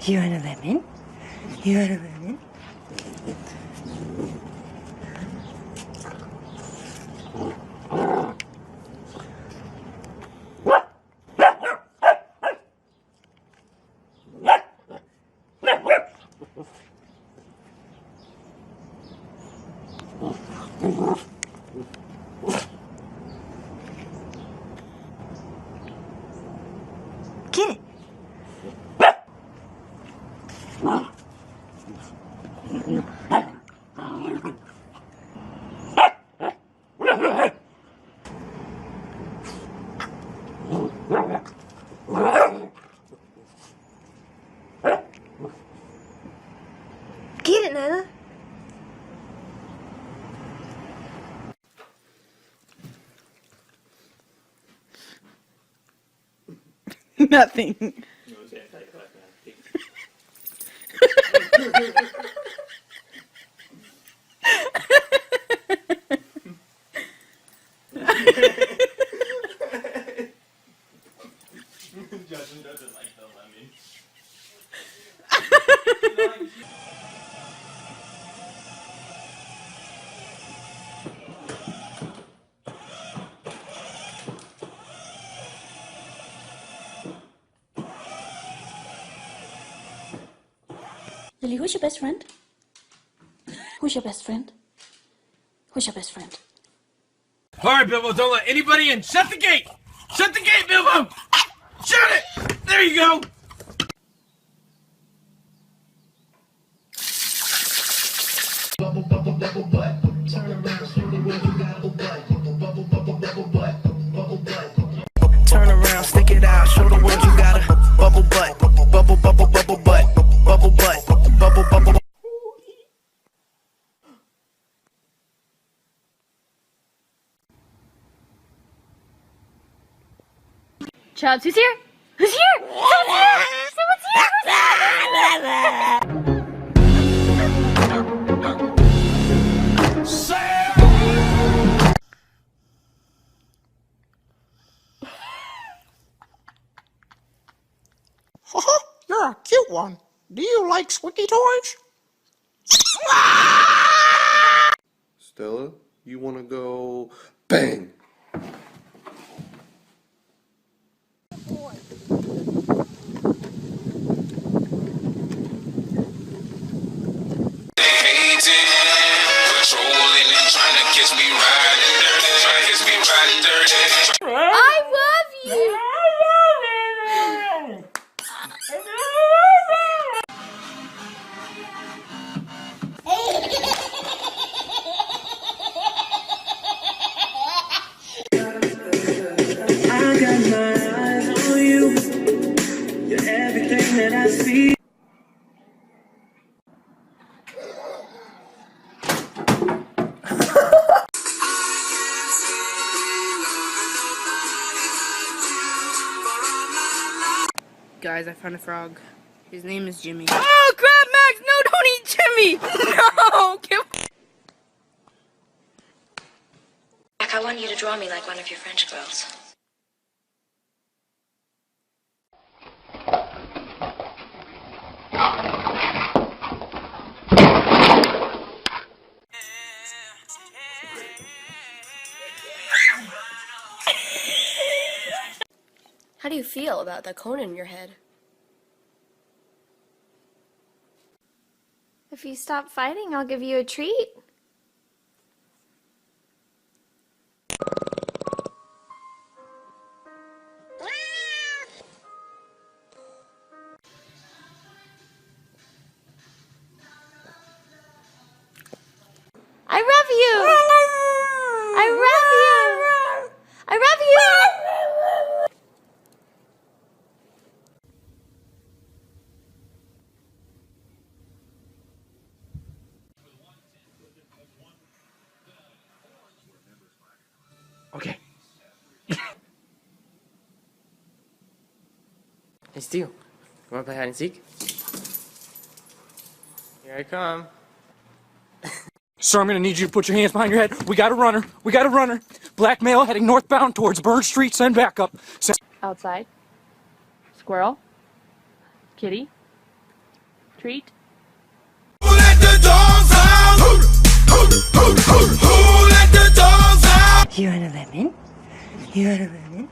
You want a lemon? You want a lemon? Get it. Get it, Nana. Nothing. Justin doesn't like the lemon. Lily, who's your best friend? Who's your best friend? Who's your best friend? Alright, Bilbo, don't let anybody in. Shut the gate! Shut the gate, Bilbo! Shut it! There you go! Bubble, bubble, bubble butt. Turn around, show the world you got a butt. Bubble, bubble, bubble butt. Bubble butt. Turn around, stick it out, show the world you got a bubble butt. Bubble, bubble, bubble butt. Bubble butt. Bubble, bubble. Chubbs, who's here? Who's here? Someone's here! Someone's here! You're a cute one. Do you like squeaky toys? Stella, you want to go bang? I love you! I got my eyes on you. You're everything that I see. Guys, I found a frog. His name is Jimmy. Oh crap, Max! No, don't eat Jimmy! No! Jack, I want you to draw me like one of your French girls. How do you feel about that cone in your head? If you stop fighting, I'll give you a treat. I love you! I love you! I love you! Okay. Hey, Steel. You wanna play hide and seek? Here I come. Sir, I'm gonna need you to put your hands behind your head. We got a runner. We got a runner. Black male heading northbound towards Burn Street. Send backup. Outside. Squirrel. Kitty. Treat? Who let the dogs out? Who let the dogs out? You want a lemon? You want a lemon?